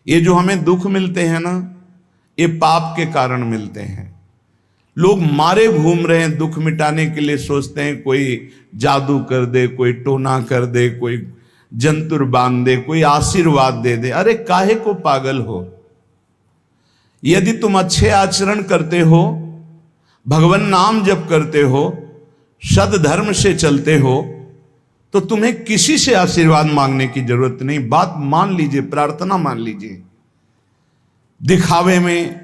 ये जो हमें दुख मिलते हैं ना, ये पाप के कारण मिलते हैं। लोग मारे घूम रहे हैं, दुख मिटाने के लिए सोचते हैं कोई जादू कर दे, कोई टोना कर दे, कोई जंतुर बांध दे, कोई आशीर्वाद दे दे। अरे काहे को पागल हो? यदि तुम अच्छे आचरण करते हो, भगवान नाम जप करते हो, सद धर्म से चलते हो, तो तुम्हें किसी से आशीर्वाद मांगने की जरूरत नहीं। बात मान लीजिए, प्रार्थना मान लीजिए। दिखावे में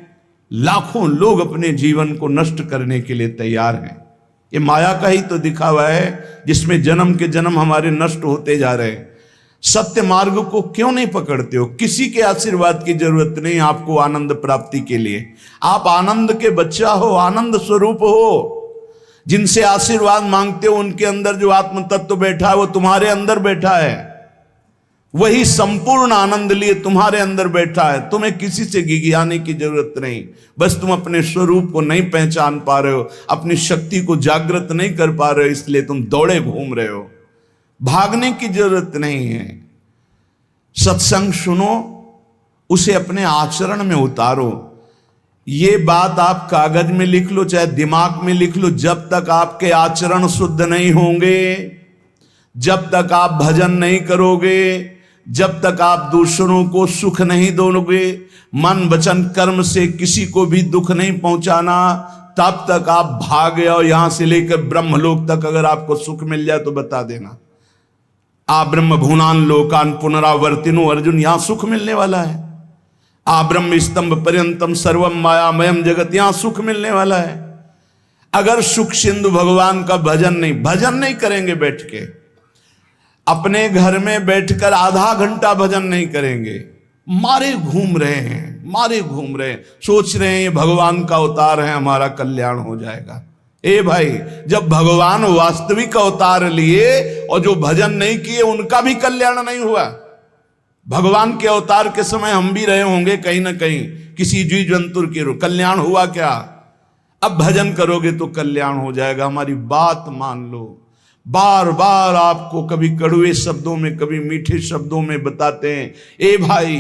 लाखों लोग अपने जीवन को नष्ट करने के लिए तैयार हैं। ये माया का ही तो दिखावा है जिसमें जन्म के जन्म हमारे नष्ट होते जा रहे हैं। सत्य मार्ग को क्यों नहीं पकड़ते हो? किसी के आशीर्वाद की जरूरत नहीं आपको आनंद प्राप्ति के लिए। आप आनंद के बच्चा हो, आनंद स्वरूप हो। जिनसे आशीर्वाद मांगते हो उनके अंदर जो आत्म तत्व बैठा है वो तुम्हारे अंदर बैठा है। वही संपूर्ण आनंद लिए तुम्हारे अंदर बैठा है। तुम्हें किसी से गिगियाने की जरूरत नहीं। बस तुम अपने स्वरूप को नहीं पहचान पा रहे हो, अपनी शक्ति को जागृत नहीं कर पा रहे हो, इसलिए तुम दौड़े घूम रहे हो। भागने की जरूरत नहीं है। सत्संग सुनो, उसे अपने आचरण में उतारो। ये बात आप कागज में लिख लो, चाहे दिमाग में लिख लो। जब तक आपके आचरण शुद्ध नहीं होंगे, जब तक आप भजन नहीं करोगे, जब तक आप दूसरों को सुख नहीं दोगे, मन वचन कर्म से किसी को भी दुख नहीं पहुंचाना, तब तक आप भागे। और यहां से लेकर ब्रह्मलोक तक अगर आपको सुख मिल जाए तो बता देना। आ ब्रह्म भुवनान लोकान पुनरावर्तिनो, अर्जुन यहां सुख मिलने वाला है। आ ब्रह्म स्तंभ पर्यंतम सर्वम मायामयम जगत, यहां सुख मिलने वाला है। अगर सुख सिंधु भगवान का भजन नहीं करेंगे, बैठ के अपने घर में बैठकर आधा घंटा भजन नहीं करेंगे, मारे घूम रहे हैं, सोच रहे हैं ये भगवान का अवतार है, हमारा कल्याण हो जाएगा। ए भाई, जब भगवान वास्तविक अवतार लिए और जो भजन नहीं किए उनका भी कल्याण नहीं हुआ। भगवान के अवतार के समय हम भी रहे होंगे कहीं ना कहीं, किसी जीव जंतु के कल्याण हुआ क्या? अब भजन करोगे तो कल्याण हो जाएगा। हमारी बात मान लो। बार बार आपको कभी कड़वे शब्दों में, कभी मीठे शब्दों में बताते हैं, ए भाई,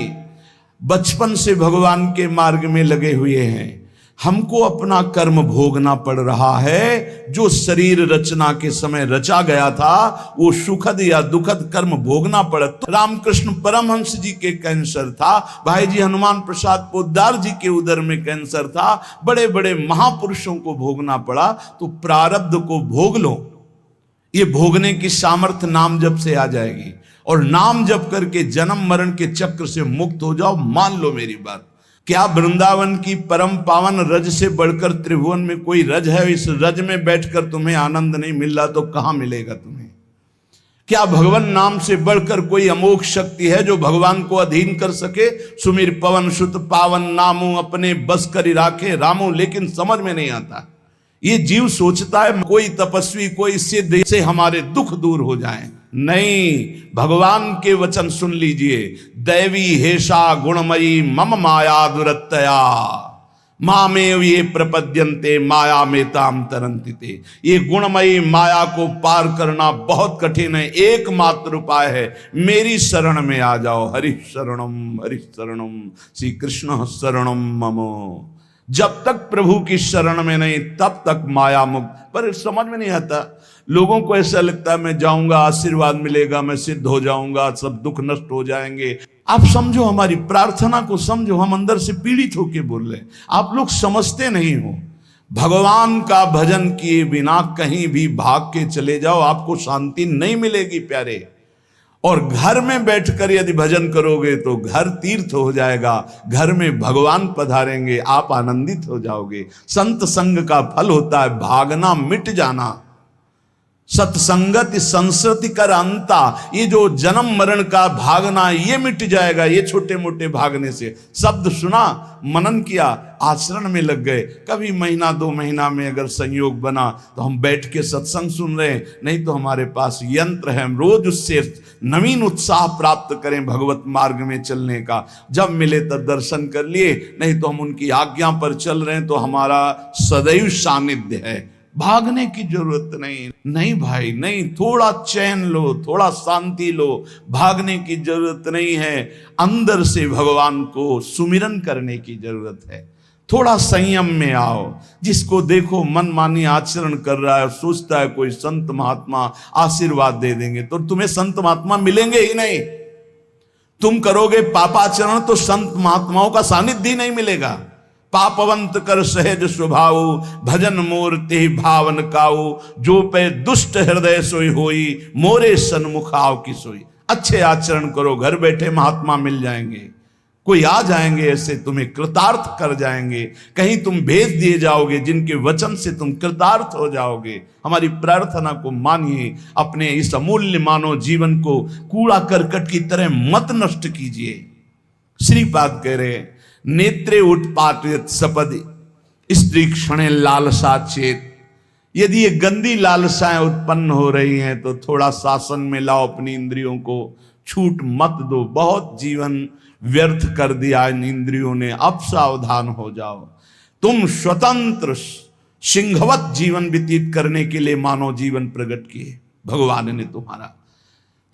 बचपन से भगवान के मार्ग में लगे हुए हैं, हमको अपना कर्म भोगना पड़ रहा है। जो शरीर रचना के समय रचा गया था, वो सुखद या दुखद कर्म भोगना पड़ा। तो रामकृष्ण परमहंस जी के कैंसर था, भाई जी हनुमान प्रसाद पोद्दार जी के उदर में कैंसर था, बड़े बड़े महापुरुषों को भोगना पड़ा। तो प्रारब्ध को भोग लो। ये भोगने की सामर्थ्य नाम जप से आ जाएगी, और नाम जप करके जन्म मरण के चक्र से मुक्त हो जाओ। मान लो मेरी बात। क्या वृंदावन की परम पावन रज से बढ़कर त्रिभुवन में कोई रज है? इस रज में बैठकर तुम्हें आनंद नहीं मिल रहा तो कहां मिलेगा तुम्हें? क्या भगवान नाम से बढ़कर कोई अमोघ शक्ति है जो भगवान को अधीन कर सके? सुमिर पवन सुत पावन नामो, अपने बस कर राखे रामो। लेकिन समझ में नहीं आता। ये जीव सोचता है कोई तपस्वी, कोई सिद्ध से हमारे दुख दूर हो जाएं। नहीं, भगवान के वचन सुन लीजिए। दैवी हेषा गुणमयी मम माया दुरत्तया, मामेव ये प्रपद्यन्ते माया में ताम तरंतिते। ये गुणमयी माया को पार करना बहुत कठिन है। एकमात्र उपाय है, मेरी शरण में आ जाओ। हरि शरणम श्री कृष्ण शरणम मम। जब तक प्रभु की शरण में नहीं, तब तक माया मुक्त। पर समझ में नहीं आता। लोगों को ऐसा लगता है मैं जाऊंगा, आशीर्वाद मिलेगा, मैं सिद्ध हो जाऊंगा, सब दुख नष्ट हो जाएंगे। आप समझो, हमारी प्रार्थना को समझो। हम अंदर से पीड़ित होके बोल रहे हैं, आप लोग समझते नहीं हो। भगवान का भजन किए बिना कहीं भी भाग के चले जाओ, आपको शांति नहीं मिलेगी प्यारे। और घर में बैठकर यदि भजन करोगे तो घर तीर्थ हो जाएगा। घर में भगवान पधारेंगे, आप आनंदित हो जाओगे। संत संग का फल होता है भागना, मिट जाना। सत्संगति संस्कृति कर अंता, ये जो जन्म मरण का भागना, ये मिट जाएगा। ये छोटे मोटे भागने से, शब्द सुना, मनन किया, आचरण में लग गए। कभी महीना 2 महीना में अगर संयोग बना तो हम बैठ के सत्संग सुन रहे हैं, नहीं तो हमारे पास यंत्र है, हम रोज उससे नवीन उत्साह प्राप्त करें भगवत मार्ग में चलने का। जब मिले तब दर्शन कर लिए, नहीं तो हम उनकी आज्ञा पर चल रहे हैं तो हमारा सदैव सानिध्य है। भागने की जरूरत नहीं। नहीं भाई नहीं, थोड़ा चैन लो, थोड़ा शांति लो, भागने की जरूरत नहीं है। अंदर से भगवान को सुमिरन करने की जरूरत है। थोड़ा संयम में आओ। जिसको देखो मनमानी आचरण कर रहा है, सोचता है कोई संत महात्मा आशीर्वाद दे देंगे, तो तुम्हें संत महात्मा मिलेंगे ही नहीं। तुम करोगे पापाचरण तो संत महात्माओं का सानिध्य ही नहीं मिलेगा। पापवंत कर सहज स्वभाव, भजन मूर्ति भावन काऊ, जो पे दुष्ट हृदय सोई होई, मोरे सन्मुख आव की सोई। अच्छे आचरण करो, घर बैठे महात्मा मिल जाएंगे, कोई आ जाएंगे ऐसे, तुम्हें कृतार्थ कर जाएंगे। कहीं तुम भेज दिए जाओगे जिनके वचन से तुम कृतार्थ हो जाओगे। हमारी प्रार्थना को मानिए, अपने इस अमूल्य मानव जीवन को कूड़ा करकट की तरह मत नष्ट कीजिए। श्रीपाद कह रहे, नेत्रे उत्पाटित सपदि स्त्री क्षणे लालसा चेत। यदि ये गंदी लालसाएं उत्पन्न हो रही हैं तो थोड़ा शासन में लाओ अपनी इंद्रियों को, छूट मत दो। बहुत जीवन व्यर्थ कर दिया इन इंद्रियों ने, अब सावधान हो जाओ। तुम स्वतंत्र सिंहवत जीवन व्यतीत करने के लिए मानव जीवन प्रकट किए भगवान ने तुम्हारा।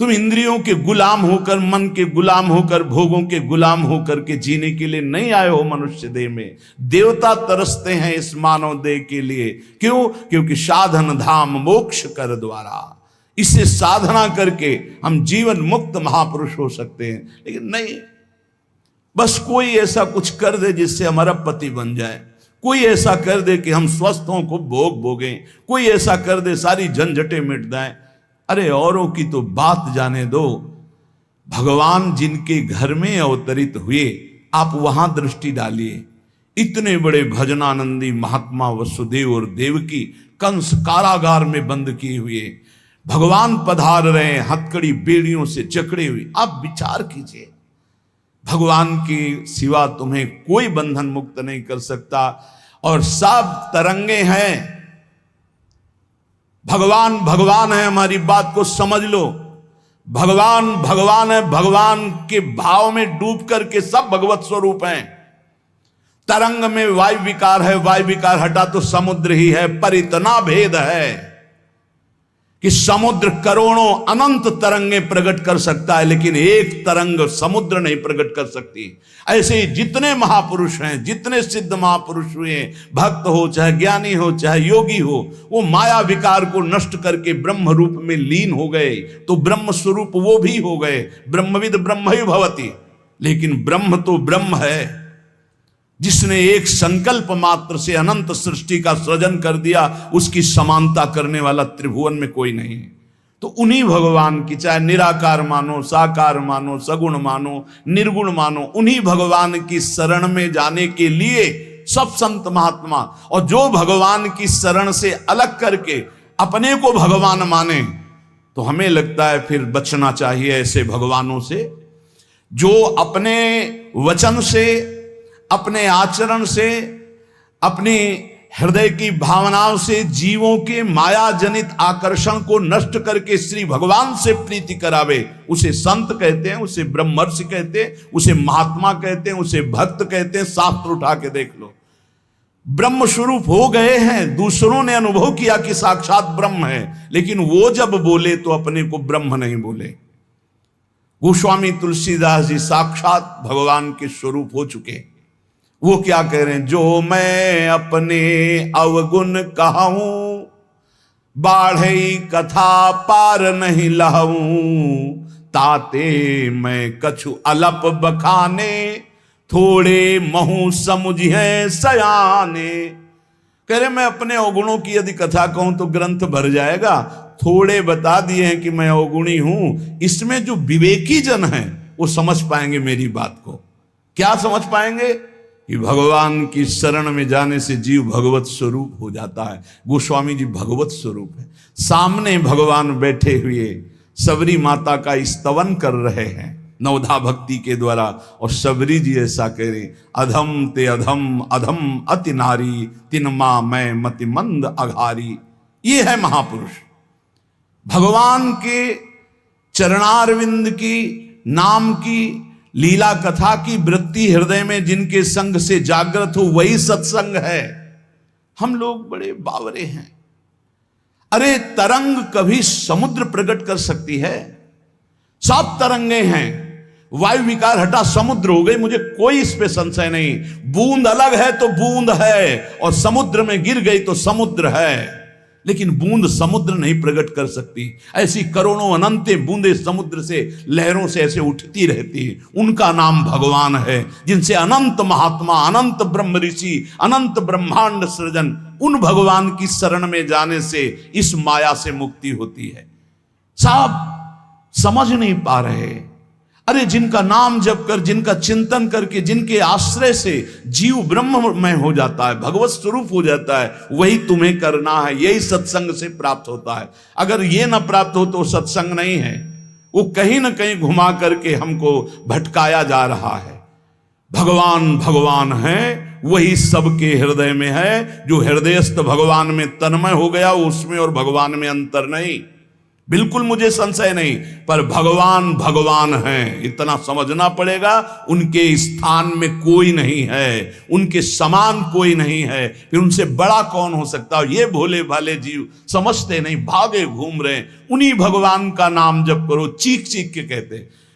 तुम इंद्रियों के गुलाम होकर, मन के गुलाम होकर, भोगों के गुलाम होकर के जीने के लिए नहीं आए हो मनुष्य देह में। देवता तरसते हैं इस मानव देह के लिए। क्यों? क्योंकि साधन धाम मोक्ष कर द्वारा, इससे साधना करके हम जीवन मुक्त महापुरुष हो सकते हैं। लेकिन नहीं, बस कोई ऐसा कुछ कर दे जिससे हमारा पति बन जाए, कोई ऐसा कर दे कि हम स्वस्थों को भोग भोगें, कोई ऐसा कर दे सारी झंझटें मिट जाएं। अरे औरों की तो बात जाने दो, भगवान जिनके घर में अवतरित हुए आप वहां दृष्टि डालिए। इतने बड़े भजनानंदी महात्मा वसुदेव और देवकी कंस कारागार में बंद किए हुए, भगवान पधार रहे हैं हथकड़ी बेड़ियों से जकड़े हुए। आप विचार कीजिए, भगवान की सिवा तुम्हें कोई बंधन मुक्त नहीं कर सकता। और सब तरंगे हैं, भगवान भगवान है, हमारी बात को समझ लो। भगवान भगवान है, भगवान के भाव में डूब करके सब भगवत स्वरूप हैं। तरंग में वायु विकार है, वायु विकार हटा तो समुद्र ही है। पर इतना भेद है कि समुद्र करोड़ों अनंत तरंगें प्रकट कर सकता है, लेकिन एक तरंग समुद्र नहीं प्रकट कर सकती। ऐसे ही जितने महापुरुष हैं, जितने सिद्ध महापुरुष हुए, भक्त हो चाहे ज्ञानी हो चाहे योगी हो, वो माया विकार को नष्ट करके ब्रह्म रूप में लीन हो गए, तो ब्रह्म स्वरूप वो भी हो गए। ब्रह्मविद ब्रह्म ही भवति। लेकिन ब्रह्म तो ब्रह्म है, जिसने एक संकल्प मात्र से अनंत सृष्टि का सृजन कर दिया, उसकी समानता करने वाला त्रिभुवन में कोई नहीं है। तो उन्हीं भगवान की, चाहे निराकार मानो, साकार मानो, सगुण मानो, निर्गुण मानो, उन्हीं भगवान की शरण में जाने के लिए सब संत महात्मा, और जो भगवान की शरण से अलग करके अपने को भगवान माने, तो हमें लगता है फिर बचना चाहिए ऐसे भगवानों से, जो अपने वचन से, अपने आचरण से, अपनी हृदय की भावनाओं से जीवों के माया जनित आकर्षण को नष्ट करके श्री भगवान से प्रीति करावे। उसे संत कहते हैं, उसे ब्रह्मर्षि कहते हैं, उसे महात्मा कहते हैं, उसे भक्त कहते हैं। शास्त्र उठा के देख लो, ब्रह्म स्वरूप हो गए हैं। दूसरों ने अनुभव किया कि साक्षात ब्रह्म है, लेकिन वो जब बोले तो अपने को ब्रह्म नहीं बोले। गोस्वामी तुलसीदास जी साक्षात भगवान के स्वरूप हो चुके। वो क्या कह रहे हैं? जो मैं अपने अवगुण कहूं, बाढ़े कथा पार नहीं लहूं, ताते मैं कछु अलप बखाने, थोड़े महू समुझे सयाने। कह रहे मैं अपने अवगुणों की यदि कथा कहूं तो ग्रंथ भर जाएगा। थोड़े बता दिए हैं कि मैं अवगुणी हूं, इसमें जो विवेकी जन हैं वो समझ पाएंगे मेरी बात को। क्या समझ पाएंगे? कि भगवान की शरण में जाने से जीव भगवत स्वरूप हो जाता है। गोस्वामी जी भगवत स्वरूप है, सामने भगवान बैठे हुए सबरी माता का स्तवन कर रहे हैं नवधा भक्ति के द्वारा। और सबरी जी ऐसा कह रहे, अधम ते अधम, अधम अति नारी, तिन मां मैं मति मंद अघारी। ये है महापुरुष, भगवान के चरणारविंद की नाम की लीला कथा की वृत्ति हृदय में जिनके संग से जागृत हो, वही सत्संग है। हम लोग बड़े बावरे हैं, अरे तरंग कभी समुद्र प्रकट कर सकती है? 7 तरंगे हैं, वायु विकार हटा समुद्र हो गई, मुझे कोई इस पे संशय नहीं। बूंद अलग है तो बूंद है, और समुद्र में गिर गई तो समुद्र है, लेकिन बूंद समुद्र नहीं प्रकट कर सकती। ऐसी करोड़ों अनंत बूंदे समुद्र से, लहरों से ऐसे उठती रहती है, उनका नाम भगवान है, जिनसे अनंत महात्मा, अनंत ब्रह्म ऋषि, अनंत ब्रह्मांड सृजन, उन भगवान की शरण में जाने से इस माया से मुक्ति होती है। साहब समझ नहीं पा रहे। अरे जिनका नाम जप कर, जिनका चिंतन करके, जिनके आश्रय से जीव ब्रह्ममय हो जाता है, भगवत स्वरूप हो जाता है, वही तुम्हें करना है। यही सत्संग से प्राप्त होता है। अगर ये ना प्राप्त हो तो सत्संग नहीं है, वो कहीं ना कहीं घुमा करके हमको भटकाया जा रहा है। भगवान भगवान है, वही सबके हृदय में है। जो हृदयस्थ भगवान में तन्मय हो गया, उसमें और भगवान में अंतर नहीं, बिल्कुल मुझे संशय नहीं। पर भगवान भगवान हैं, इतना समझना पड़ेगा। उनके स्थान में कोई नहीं है, उनके समान कोई नहीं है, फिर उनसे बड़ा कौन हो सकता है? ये भोले भाले जीव समझते नहीं, भागे घूम रहे। उन्हीं भगवान का नाम जप करो, चीख चीख के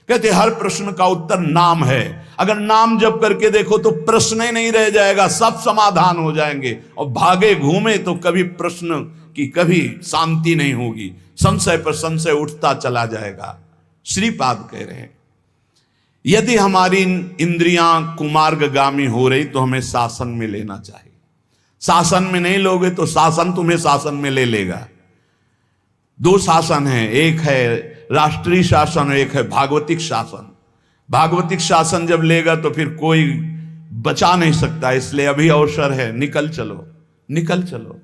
कहते हर प्रश्न का उत्तर नाम है। अगर नाम जप करके देखो तो प्रश्न ही नहीं रह जाएगा, सब समाधान हो जाएंगे। और भागे घूमे तो कभी प्रश्न की कभी शांति नहीं होगी, संशय पर संशय उठता चला जाएगा। श्रीपाद कह रहे हैं, यदि हमारी इंद्रियां कुमार्गगामी हो रही तो हमें शासन में लेना चाहिए। शासन में नहीं लोगे तो शासन तुम्हें शासन में ले लेगा। 2 शासन है, एक है राष्ट्रीय शासन, एक है भागवतिक शासन। भागवतिक शासन जब लेगा तो फिर कोई बचा नहीं सकता, इसलिए अभी अवसर है, निकल चलो, निकल चलो।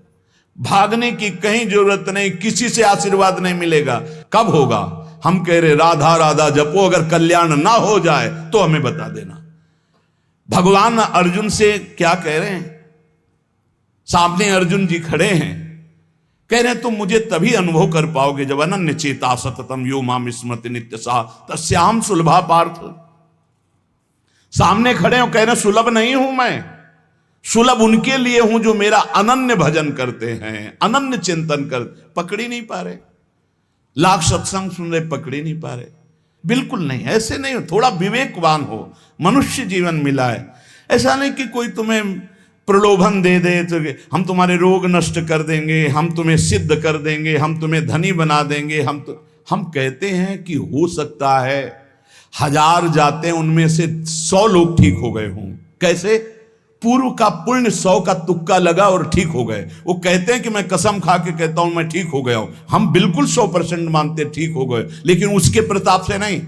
भागने की कहीं जरूरत नहीं, किसी से आशीर्वाद नहीं मिलेगा। कब होगा? हम कह रहे राधा राधा जपो, अगर कल्याण ना हो जाए तो हमें बता देना। भगवान अर्जुन से क्या कह रहे हैं? सामने अर्जुन जी खड़े हैं, कह रहे हैं तुम मुझे तभी अनुभव कर पाओगे जब अनन्य चेता सततम यो माम स्मृति नित्य सा तस्याम सुलभा पार्थ। सामने खड़े हो, कह रहे सुलभ नहीं हूं मैं, सुलभ उनके लिए हूं जो मेरा अनन्य भजन करते हैं, अनन्य चिंतन कर। पकड़ी नहीं पा रहे, लाख सत्संग सुन रहे, पकड़ी नहीं पा रहे। बिल्कुल नहीं, ऐसे नहीं हो। थोड़ा विवेकवान हो, मनुष्य जीवन मिला है। ऐसा नहीं कि कोई तुम्हें प्रलोभन दे दे तो हम तुम्हारे रोग नष्ट कर देंगे, हम तुम्हें सिद्ध कर देंगे, हम तुम्हें धनी बना देंगे। हम कहते हैं कि हो सकता है 1000 जाते हैं, उनमें से 100 लोग ठीक हो गए हों। कैसे? पूर्व का पुण्य 100 का तुक्का लगा और ठीक हो गए। वो कहते हैं कि मैं कसम खा के कहता हूं मैं ठीक हो गया हूं। हम बिल्कुल 100% मानते ठीक हो गए, लेकिन उसके प्रताप से नहीं,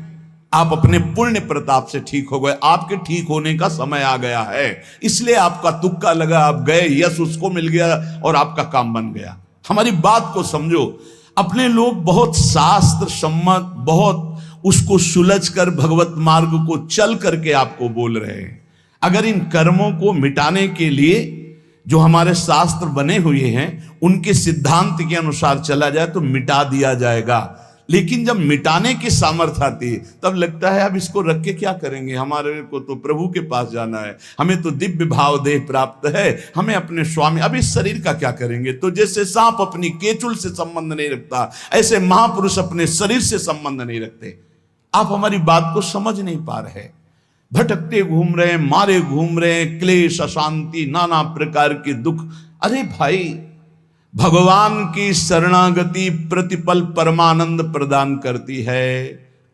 आप अपने पुण्य प्रताप से ठीक हो गए। आपके ठीक होने का समय आ गया है, इसलिए आपका तुक्का लगा, आप गए, यश उसको मिल गया और आपका काम बन गया। हमारी बात को समझो। अपने लोग बहुत शास्त्र सम्मत, बहुत उसको सुलझ कर भगवत मार्ग को चल करके आपको बोल रहे हैं। अगर इन कर्मों को मिटाने के लिए जो हमारे शास्त्र बने हुए हैं उनके सिद्धांत के अनुसार चला जाए तो मिटा दिया जाएगा। लेकिन जब मिटाने की सामर्थ्य आती है तब लगता है अब इसको रख के क्या करेंगे, हमारे को तो प्रभु के पास जाना है, हमें तो दिव्य भाव देह प्राप्त है, हमें अपने स्वामी, अब इस शरीर का क्या करेंगे। तो जैसे सांप अपनी केचुल से संबंध नहीं रखता, ऐसे महापुरुष अपने शरीर से संबंध नहीं रखते। आप हमारी बात को समझ नहीं पा रहे, भटकते घूम रहे हैं, मारे घूम रहे हैं, क्लेश, अशांति, नाना प्रकार के दुख। अरे भाई, भगवान की शरणागति प्रतिपल परमानंद प्रदान करती है।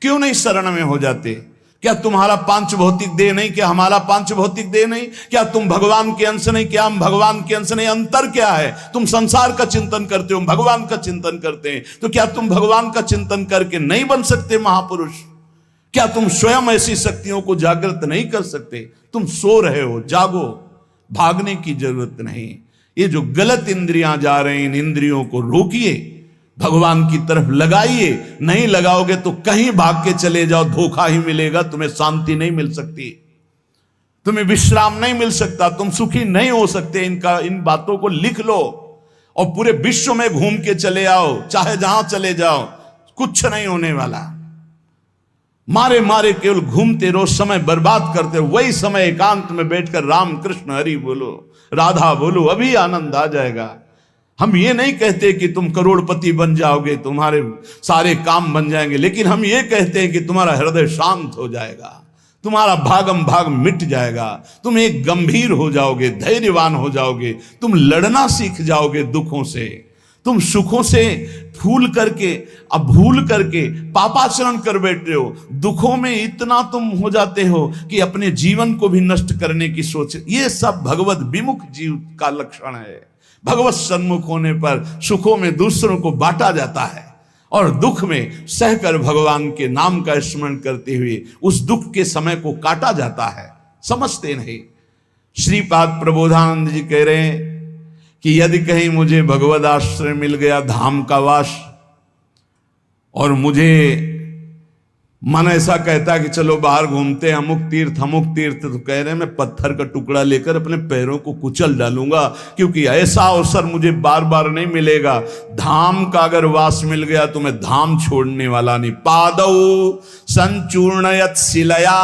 क्यों नहीं शरण में हो जाते? क्या तुम्हारा पांच भौतिक देह नहीं? क्या हमारा पांच भौतिक देह नहीं? क्या तुम भगवान के अंश नहीं? क्या हम भगवान के अंश नहीं? अंतर क्या है? तुम संसार का चिंतन करते हो, भगवान का चिंतन करते हैं, तो क्या तुम भगवान का चिंतन करके नहीं बन सकते महापुरुष? क्या तुम स्वयं ऐसी शक्तियों को जागृत नहीं कर सकते? तुम सो रहे हो, जागो, भागने की जरूरत नहीं। ये जो गलत इंद्रियां जा रही, इन इंद्रियों को रोकिए, भगवान की तरफ लगाइए। नहीं लगाओगे तो कहीं भाग के चले जाओ, धोखा ही मिलेगा, तुम्हें शांति नहीं मिल सकती, तुम्हें विश्राम नहीं मिल सकता, तुम सुखी नहीं हो सकते। इन बातों को लिख लो और पूरे विश्व में घूम के चले आओ, चाहे जहां चले जाओ, कुछ नहीं होने वाला। मारे मारे केवल घूमते रहो, समय बर्बाद करते रहो। वही समय एकांत में बैठकर राम कृष्ण हरि बोलो, राधा बोलो, अभी आनंद आ जाएगा। हम ये नहीं कहते कि तुम करोड़पति बन जाओगे, तुम्हारे सारे काम बन जाएंगे, लेकिन हम ये कहते हैं कि तुम्हारा हृदय शांत हो जाएगा, तुम्हारा भागम भाग मिट जाएगा, तुम एक गंभीर हो जाओगे, धैर्यवान हो जाओगे, तुम लड़ना सीख जाओगे दुखों से, तुम सुखों से भूल करके पापाचरण कर बैठे हो, दुखों में इतना तुम हो जाते हो कि अपने जीवन को भी नष्ट करने की सोच। ये सब भगवत विमुख जीव का लक्षण है। भगवत सन्मुख होने पर सुखों में दूसरों को बांटा जाता है और दुख में सहकर भगवान के नाम का स्मरण करते हुए उस दुख के समय को काटा जाता है, समझते नहीं। श्रीपाद प्रबोधानंद जी कह रहे हैं कि यदि कहीं मुझे भगवद आश्रय मिल गया, धाम का वास, और मुझे मन ऐसा कहता कि चलो बाहर घूमते हैं, अमुक तीर्थ, तो कह रहे हैं मैं पत्थर का टुकड़ा लेकर अपने पैरों को कुचल डालूंगा, क्योंकि ऐसा अवसर मुझे बार बार नहीं मिलेगा। धाम का अगर वास मिल गया तो मैं धाम छोड़ने वाला नहीं। पादौ संचूर्णयत शिलया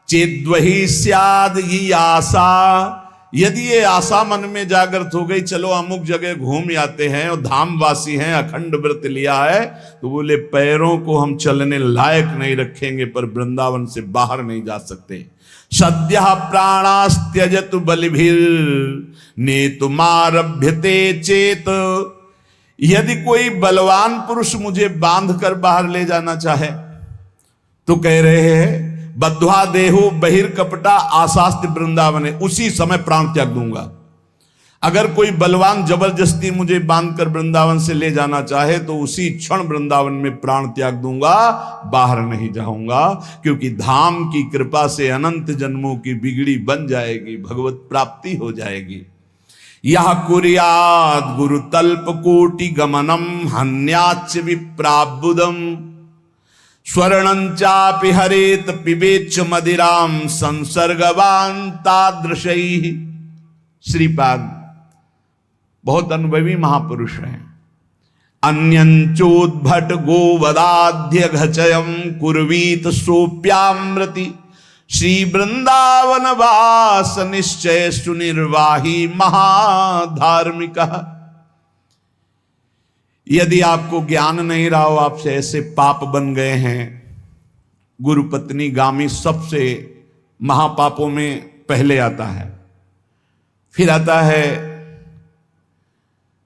चेद्वहि स्याद ये आशा। यदि ये आशा मन में जागृत हो गई, चलो अमुक जगह घूम आते हैं और धामवासी हैं, अखंड व्रत लिया है, तो बोले पैरों को हम चलने लायक नहीं रखेंगे, पर वृंदावन से बाहर नहीं जा सकते। सद्यः प्राणास्त्यजत बलिभिर नेतुमारभ्यते चेत। यदि कोई बलवान पुरुष मुझे बांध कर बाहर ले जाना चाहे तो कह रहे हैं बद्ध्वा देहो बहिर्कपटा आशास्ति वृंदावन, उसी समय प्राण त्याग दूंगा। अगर कोई बलवान जबरदस्ती मुझे बांधकर वृंदावन से ले जाना चाहे तो उसी क्षण वृंदावन में प्राण त्याग दूंगा, बाहर नहीं जाऊंगा, क्योंकि धाम की कृपा से अनंत जन्मों की बिगड़ी बन जाएगी, भगवत प्राप्ति हो जाएगी। यह कुर्याद गुरु तल्प कोटि गमनम हन्याच विप्राबुदम स्वर्णंचापि हरेत पिबेच मदिराम संसर्गवान तादृशैः। श्रीपाद बहुत अनुभवी महापुरुष हैं। अन्यंचोद्भट गोवदाध्य घचयम कुर्वीत सोप्यामृति श्री वृंदावन वास निश्चय सुनिर्वाही महाधार्मिक। यदि आपको ज्ञान नहीं रहा हो, आपसे ऐसे पाप बन गए हैं, गुरुपत्नी गामी सबसे महापापों में पहले आता है, फिर आता है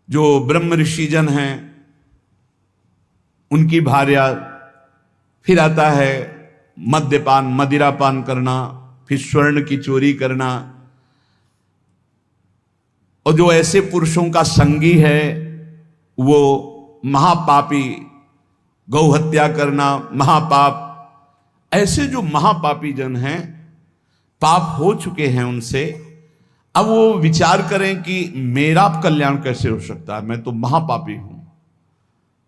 जो ब्रह्म ऋषिजन हैं उनकी भार्या, फिर आता है मद्यपान मदिरापान करना, फिर स्वर्ण की चोरी करना, और जो ऐसे पुरुषों का संगी है वो महापापी, गौ हत्या करना महापाप। ऐसे जो महापापी जन हैं, पाप हो चुके हैं उनसे, अब वो विचार करें कि मेरा कल्याण कैसे हो सकता है, मैं तो महापापी हूं।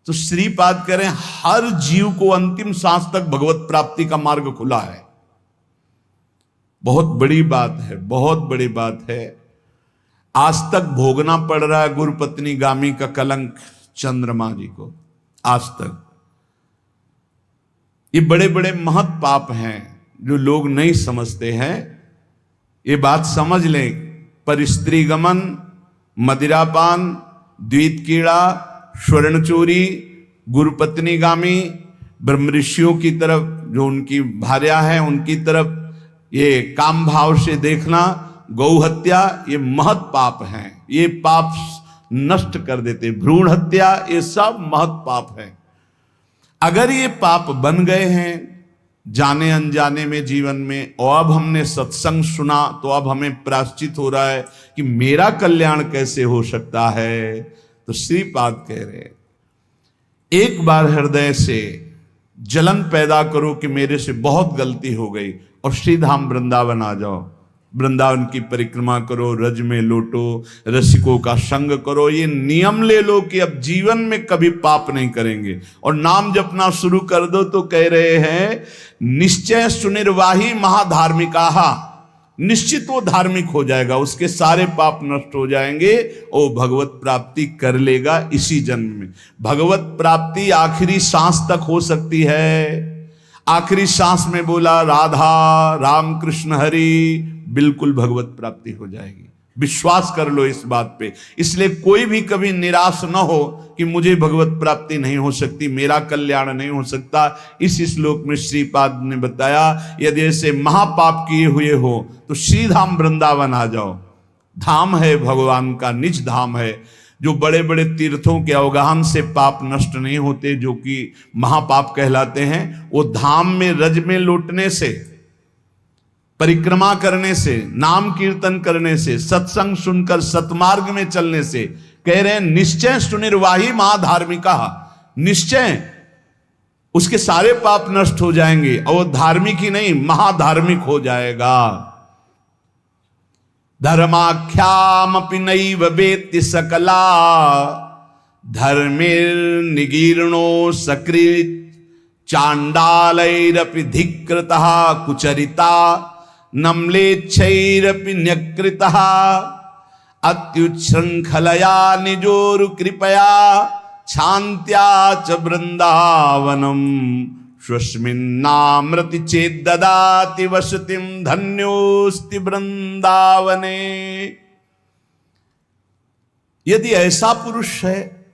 तो श्रीपाद कह रहे हैं हर जीव को अंतिम सांस तक भगवत प्राप्ति का मार्ग खुला है। बहुत बड़ी बात है, बहुत बड़ी बात है। आज तक भोगना पड़ रहा है गुरुपत्नी गामी का कलंक चंद्रमा जी को, आज तक। ये बड़े बड़े महत पाप हैं जो लोग नहीं समझते हैं। ये बात समझ लें, पर स्त्री गमन, मदिरापान, द्वैत कीड़ा, स्वर्ण चोरी, गुरुपत्नी गामी, ब्रह्म ऋषियों की तरफ जो उनकी भार्या है उनकी तरफ ये काम भाव से देखना, गौ हत्या, ये महत पाप हैं। ये पाप नष्ट कर देते। भ्रूण हत्या, ये सब महत पाप है। अगर ये पाप बन गए हैं जाने अनजाने में जीवन में, और अब हमने सत्संग सुना तो अब हमें प्रायश्चित हो रहा है कि मेरा कल्याण कैसे हो सकता है, तो श्रीपाद कह रहे एक बार हृदय से जलन पैदा करो कि मेरे से बहुत गलती हो गई, और श्रीधाम वृंदावन आ जाओ। वृंदावन की परिक्रमा करो, रज में लोटो, रसिकों का संग करो। ये नियम ले लो कि अब जीवन में कभी पाप नहीं करेंगे, और नाम जपना शुरू कर दो। तो कह रहे हैं निश्चय सुनिर्वाही महाधार्मिकाहा, निश्चित वो धार्मिक हो जाएगा, उसके सारे पाप नष्ट हो जाएंगे, वो भगवत प्राप्ति कर लेगा इसी जन्म में। भगवत प्राप्ति आखिरी सांस तक हो सकती है। आखिरी सांस में बोला राधा राम कृष्ण हरि, बिल्कुल भगवत प्राप्ति हो जाएगी। विश्वास कर लो इस बात पे। इसलिए कोई भी कभी निराश न हो कि मुझे भगवत प्राप्ति नहीं हो सकती, मेरा कल्याण नहीं हो सकता। इस श्लोक में श्रीपाद ने बताया, यदि ऐसे महापाप किए हुए हो तो श्रीधाम वृंदावन आ जाओ। धाम है भगवान का, निज धाम है। जो बड़े बड़े तीर्थों के अवगाहन से पाप नष्ट नहीं होते, जो कि महापाप कहलाते हैं, वो धाम में रज में लौटने से, परिक्रमा करने से, नाम कीर्तन करने से, सत्संग सुनकर सतमार्ग में चलने से। कह रहे हैं निश्चय सुनिर्वाही महाधार्मिका, निश्चय उसके सारे पाप नष्ट हो जाएंगे और वो धार्मिक ही नहीं महाधार्मिक हो जाएगा। धर्माख्यामपि नैव वेत्ति सकला धर्मिर्निगीर्णो सकृत् चांडालैरपि धिक्कृतः कुचरिता नम्लेच्छैरपि न्यकृतः अत्युच्छृंखलया निजोरु कृपया शान्त्या च वृंदावनम स्वस्मिन्नामृति चेद्ददाति वसतिं धन्योस्ति वृंदावने। यदि ऐसा पुरुष है,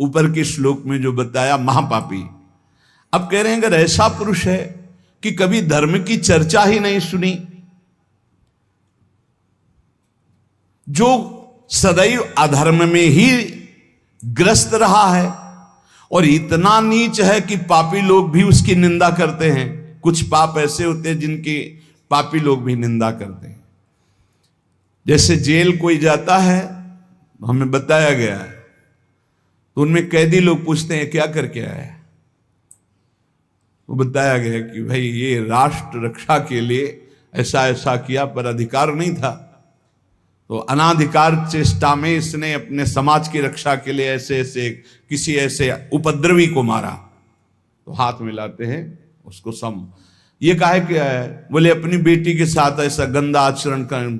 ऊपर के श्लोक में जो बताया महापापी, अब कह रहे हैं अगर ऐसा पुरुष है कि कभी धर्म की चर्चा ही नहीं सुनी, जो सदैव अधर्म में ही ग्रस्त रहा है और इतना नीच है कि पापी लोग भी उसकी निंदा करते हैं। कुछ पाप ऐसे होते हैं जिनकी पापी लोग भी निंदा करते हैं। जैसे जेल कोई जाता है, हमें बताया गया है, तो उनमें कैदी लोग पूछते हैं क्या करके आया है, वो बताया गया कि भाई ये राष्ट्र रक्षा के लिए ऐसा ऐसा किया, पर अधिकार नहीं था, तो अनाधिकार चेष्टा में इसने अपने समाज की रक्षा के लिए ऐसे ऐसे किसी ऐसे उपद्रवी को मारा। तो हाथ मिलाते हैं उसको सम, ये काहे क्या है, बोले अपनी बेटी के साथ ऐसा गंदा आचरण कर।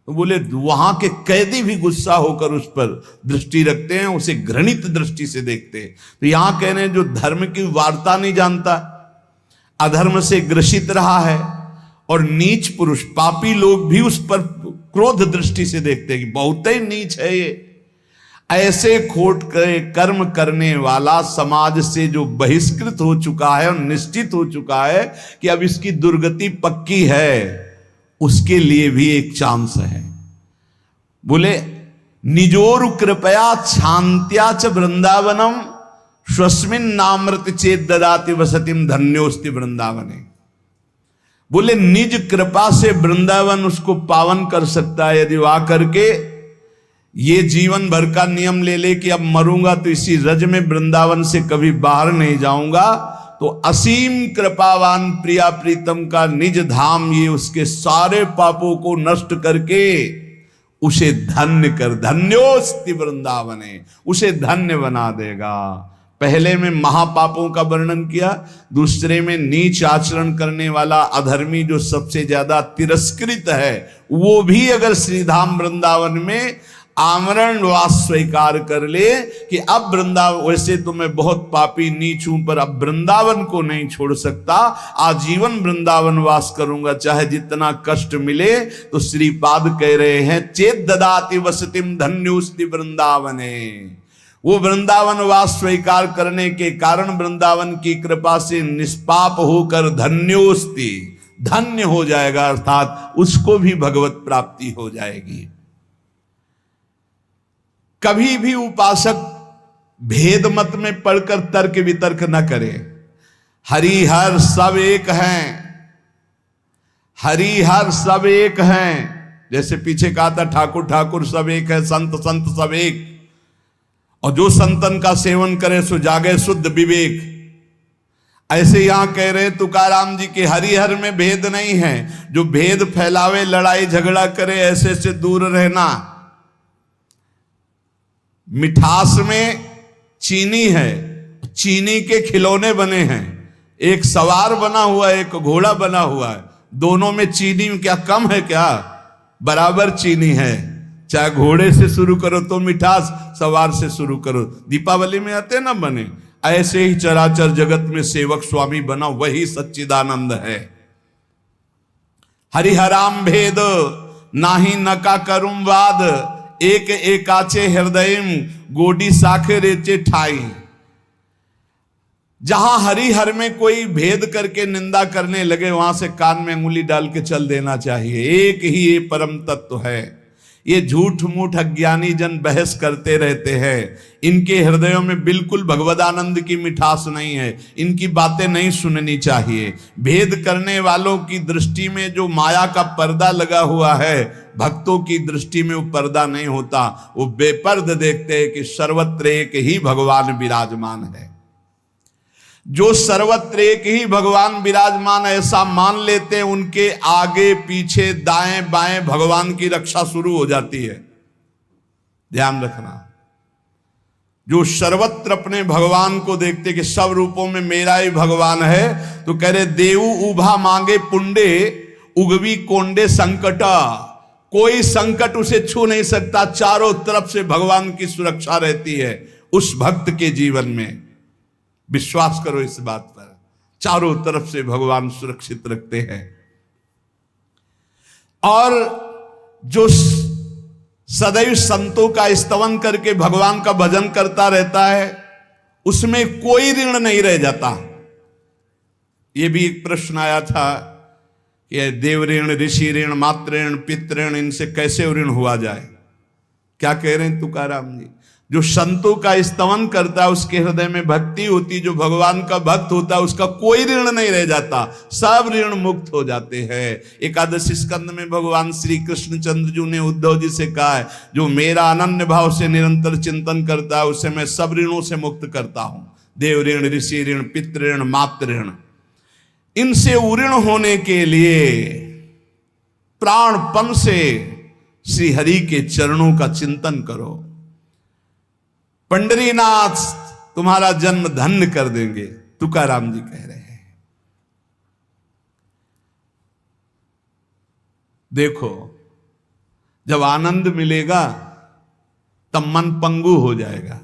तो बोले वहां के कैदी भी गुस्सा होकर उस पर दृष्टि रखते हैं, उसे घृणित दृष्टि से देखते हैं। तो यहां कह रहे हैं जो धर्म की वार्ता नहीं जानता, अधर्म से ग्रसित रहा है, और नीच पुरुष पापी लोग भी उस पर क्रोध दृष्टि से देखते हैं कि बहुत ही नीच है ये। ऐसे खोट कर्म करने वाला समाज से जो बहिष्कृत हो चुका है और निश्चित हो चुका है कि अब इसकी दुर्गति पक्की है, उसके लिए भी एक चांस है। बोले निजोरु कृपया शांत्या च वृंदावनम स्वस्मिन् नामृत चेत ददाति वसतिम धन्योस्ति वृंदावने। बोले निज कृपा से वृंदावन उसको पावन कर सकता है। यदि वह करके ये जीवन भर का नियम ले ले कि अब मरूंगा तो इसी रज में वृंदावन से कभी बाहर नहीं जाऊंगा, तो असीम कृपावान प्रिया प्रीतम का निज धाम ये उसके सारे पापों को नष्ट करके उसे धन्य कर, धन्योस्ति वृंदावने, उसे धन्य बना देगा। पहले में महापापों का वर्णन किया, दूसरे में नीच आचरण करने वाला अधर्मी जो सबसे ज्यादा तिरस्कृत है, वो भी अगर श्रीधाम वृंदावन में आमरण वास स्वीकार कर ले कि अब वृंदावन, वैसे तो मैं बहुत पापी नीच हूं पर अब वृंदावन को नहीं छोड़ सकता, आजीवन वृंदावन वास करूंगा चाहे जितना कष्ट मिले। तो श्रीपाद कह रहे हैं चेत ददाति वसतिम धन्योस्ति वृंदावने। वो वृंदावन वास स्वीकार करने के कारण वृंदावन की कृपा से निष्पाप होकर धन्योस्ति, धन्य हो जाएगा, अर्थात उसको भी भगवत प्राप्ति हो जाएगी। कभी भी उपासक भेद मत में पढ़कर तर्क वितर्क न करे। हरि हर सब एक हैं, हरि हर सब एक हैं। जैसे पीछे कहा था ठाकुर ठाकुर सब एक है, संत संत सब एक, और जो संतन का सेवन करे सो जागे शुद्ध विवेक। ऐसे यहां कह रहे तुकाराम जी के हरिहर में भेद नहीं है। जो भेद फैलावे, लड़ाई झगड़ा करे, ऐसे से दूर रहना। मिठास में चीनी है, चीनी के खिलौने बने हैं, एक सवार बना हुआ है, एक घोड़ा बना हुआ है, दोनों में चीनी क्या कम है क्या? बराबर चीनी है। चाहे घोड़े से शुरू करो तो मिठास, सवार से शुरू करो। दीपावली में आते ना बने, ऐसे ही चराचर जगत में सेवक स्वामी बना, वही सच्चिदानंद है। हरिहराम भेद नाही नका करुम वाद एक एकाचे हृदयम गोडी साखे रेचे ठाई। जहां हरिहर में कोई भेद करके निंदा करने लगे वहां से कान में अंगुली डाल के चल देना चाहिए। एक ही ये परम तत्व है। ये झूठ मूठ अज्ञानी जन बहस करते रहते हैं, इनके हृदयों में बिल्कुल भगवदानंद की मिठास नहीं है, इनकी बातें नहीं सुननी चाहिए। भेद करने वालों की दृष्टि में जो माया का पर्दा लगा हुआ है, भक्तों की दृष्टि में वो पर्दा नहीं होता। वो बेपर्द देखते हैं कि सर्वत्र एक ही भगवान विराजमान है। जो सर्वत्र एक ही भगवान विराजमान ऐसा मान लेते हैं, उनके आगे पीछे दाएं बाएं भगवान की रक्षा शुरू हो जाती है। ध्यान रखना, जो सर्वत्र अपने भगवान को देखते कि सब रूपों में मेरा ही भगवान है, तो कह रहे देवु उभा मांगे पुंडे उगवी कोंडे संकटा। कोई संकट उसे छू नहीं सकता, चारों तरफ से भगवान की सुरक्षा रहती है उस भक्त के जीवन में। विश्वास करो इस बात पर, चारों तरफ से भगवान सुरक्षित रखते हैं। और जो सदैव संतों का स्तवन करके भगवान का भजन करता रहता है, उसमें कोई ऋण नहीं रह जाता। यह भी एक प्रश्न आया था कि देव ऋण, ऋषि ऋण, मातृ ऋण, पितृ ऋण, इनसे कैसे ऋण हुआ जाए। क्या कह रहे हैं तुकाराम जी? जो संतों का स्तवन करता है, उसके हृदय में भक्ति होती, जो भगवान का भक्त होता है, उसका कोई ऋण नहीं रह जाता, सब ऋण मुक्त हो जाते हैं। एकादशी स्कंद में भगवान श्री कृष्णचंद्र जी ने उद्धव जी से कहा है, जो मेरा अनन्य भाव से निरंतर चिंतन करता है, उसे मैं सब ऋणों से मुक्त करता हूं। देव ऋण, ऋषि ऋण, पितृ ऋण, मातृ ऋण, इनसे उऋण होने के लिए प्राणपन से श्री हरि के चरणों का चिंतन करो। पंडरीनाथ तुम्हारा जन्म धन्य कर देंगे, तुकाराम जी कह रहे हैं। देखो, जब आनंद मिलेगा तब मन पंगु हो जाएगा।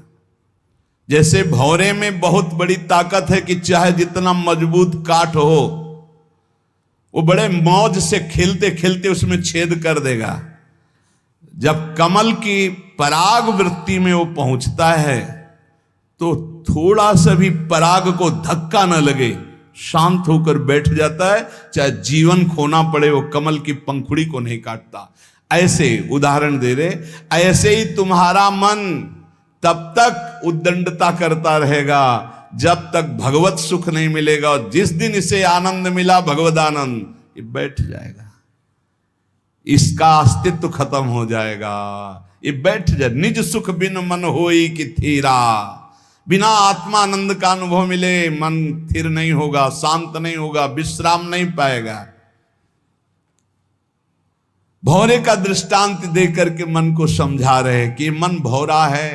जैसे भौरे में बहुत बड़ी ताकत है कि चाहे जितना मजबूत काठ हो, वो बड़े मौज से खेलते खेलते उसमें छेद कर देगा। जब कमल की पराग वृत्ति में वो पहुंचता है, तो थोड़ा सा भी पराग को धक्का न लगे, शांत होकर बैठ जाता है। चाहे जीवन खोना पड़े, वो कमल की पंखुड़ी को नहीं काटता। ऐसे उदाहरण दे रहे, ऐसे ही तुम्हारा मन तब तक उद्दंडता करता रहेगा जब तक भगवत सुख नहीं मिलेगा। और जिस दिन इसे आनंद मिला, भगवदानंद, ये बैठ जाएगा, इसका अस्तित्व खत्म हो जाएगा, ये बैठ जाए। निज सुख बिन मन होई कि थीरा। बिना आत्मानंद का अनुभव मिले मन स्थिर नहीं होगा, शांत नहीं होगा, विश्राम नहीं पाएगा। भौरे का दृष्टांत देकर के मन को समझा रहे कि मन भौरा है,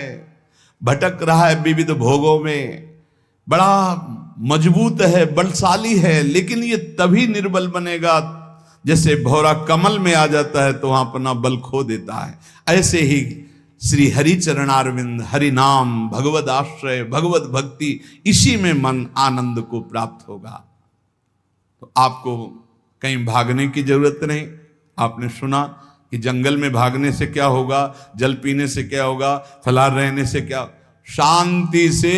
भटक रहा है विविध भोगों में, बड़ा मजबूत है, बलशाली है, लेकिन ये तभी निर्बल बनेगा जैसे भौरा कमल में आ जाता है तो वहां अपना बल खो देता है। ऐसे ही श्री हरि चरणारविंद, हरि नाम, भगवद आश्रय, भगवत भक्ति, इसी में मन आनंद को प्राप्त होगा। तो आपको कहीं भागने की जरूरत नहीं। आपने सुना कि जंगल में भागने से क्या होगा, जल पीने से क्या होगा, फलाहार रहने से क्या। शांति से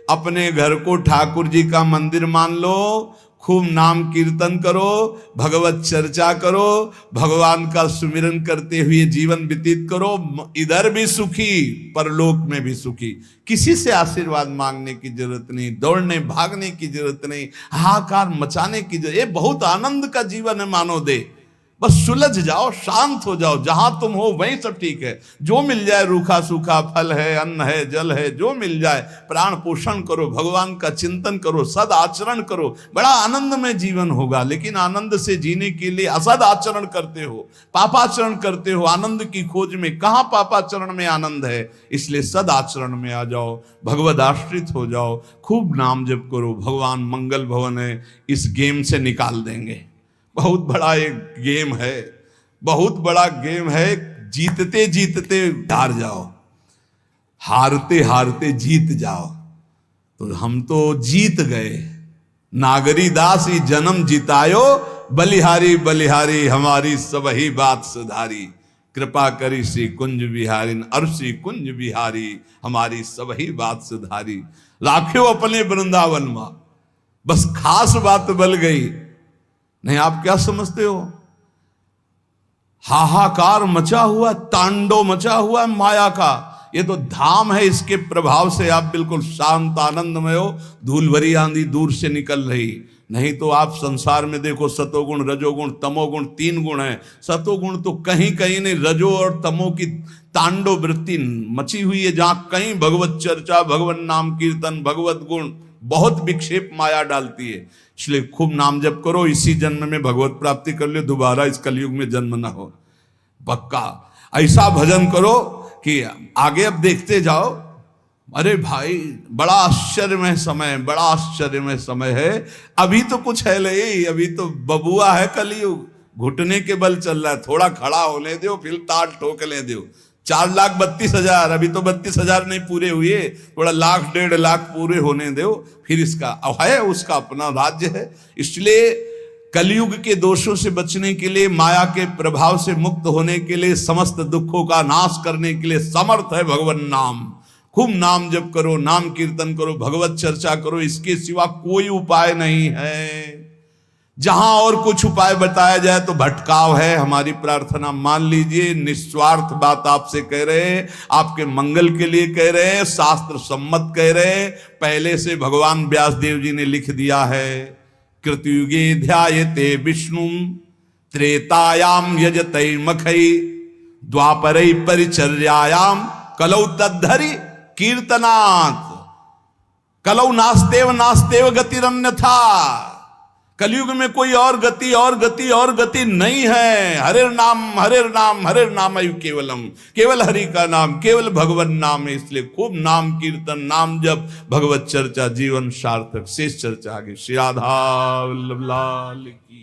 अपने घर को ठाकुर जी का मंदिर मान लो, खूब नाम कीर्तन करो, भगवत चर्चा करो, भगवान का सुमिरन करते हुए जीवन व्यतीत करो। इधर भी सुखी, परलोक में भी सुखी। किसी से आशीर्वाद मांगने की जरूरत नहीं, दौड़ने भागने की जरूरत नहीं, हाहाकार मचाने की जरूरत। ये बहुत आनंद का जीवन है मानो दे। बस सुलझ जाओ, शांत हो जाओ, जहां तुम हो वहीं सब ठीक है। जो मिल जाए, रूखा सूखा फल है, अन्न है, जल है, जो मिल जाए, प्राण पोषण करो, भगवान का चिंतन करो, सद आचरण करो, बड़ा आनंद में जीवन होगा। लेकिन आनंद से जीने के लिए असद आचरण करते हो, पापाचरण करते हो, आनंद की खोज में। कहां पापाचरण में आनंद है? इसलिए सद आचरण में आ जाओ, भगवद आश्रित हो जाओ, खूब नाम जप करो। भगवान मंगल भवन है, इस गेम से निकाल देंगे। बहुत बड़ा एक गेम है, बहुत बड़ा गेम है। जीतते जीतते हार जाओ, हारते हारते जीत जाओ। तो हम तो जीत गए। नागरी दास ही जन्म जितायो, बलिहारी बलिहारी हमारी सबही बात सुधारी, कृपा करी श्री कुंज बिहारी और श्री कुंज बिहारी हमारी सबही बात सुधारी। राख्यो अपने वृंदावन मां, बस खास बात बल गई। नहीं, आप क्या समझते हो, हाहाकार मचा हुआ, तांडव मचा हुआ माया का। ये तो धाम है, इसके प्रभाव से आप बिल्कुल शांत आनंदमय हो, धूल भरी आंधी दूर से निकल रही। नहीं तो आप संसार में देखो, सतोगुण रजोगुण तमोगुण 3 गुण है। सतोगुण तो कहीं कहीं नहीं, रजो और तमो की तांडव वृत्ति मची हुई है। जहां कहीं भगवत चर्चा, भगवत नाम कीर्तन, भगवत गुण, बहुत विक्षेप माया डालती है। इसलिए खूब नाम जप करो, इसी जन्म में भगवत प्राप्ति कर लो, दोबारा इस कलयुग में जन्म ना हो। पक्का ऐसा भजन करो कि आगे अब देखते जाओ। अरे भाई, बड़ा आश्चर्यमय समय, बड़ा आश्चर्यमय समय है। अभी तो कुछ है नहीं, अभी तो बबुआ है कलयुग, घुटने के बल चल रहा है। थोड़ा खड़ा होने दो, फिर ताल ठोकने दो। 4,32,000, अभी तो 32,000 नहीं पूरे हुए, थोड़ा 1,00,000 1.5 लाख पूरे होने दो, फिर इसका है, उसका अपना राज्य है। इसलिए कलयुग के दोषों से बचने के लिए, माया के प्रभाव से मुक्त होने के लिए, समस्त दुखों का नाश करने के लिए समर्थ है भगवान नाम। खूब नाम जप करो, नाम कीर्तन करो, भगवत चर्चा करो, इसके सिवा कोई उपाय नहीं है। जहां और कुछ उपाय बताया जाए तो भटकाव है। हमारी प्रार्थना मान लीजिए, निस्वार्थ बात आपसे कह रहे हैं, आपके मंगल के लिए कह रहे हैं, शास्त्र सम्मत कह रहे हैं। पहले से भगवान व्यासदेव जी ने लिख दिया है, कृतयुगे ध्यायते विष्णु त्रेतायाम यजते मखई द्वापरै परिचर्यायाम कलौ तद्धरि कीर्तनात्। कलौ नास्तेव नास्तेव गतिरन्यथा। कलयुग में कोई और गति और गति और गति नहीं है। हरे नाम हरे नाम हरे नाम केवलम, केवल हरि का नाम, केवल भगवत नाम है। इसलिए खूब नाम कीर्तन, नाम जप, भगवत चर्चा, जीवन सार्थक। शेष चर्चा आगे। श्री राधा वल्लभ लाल की।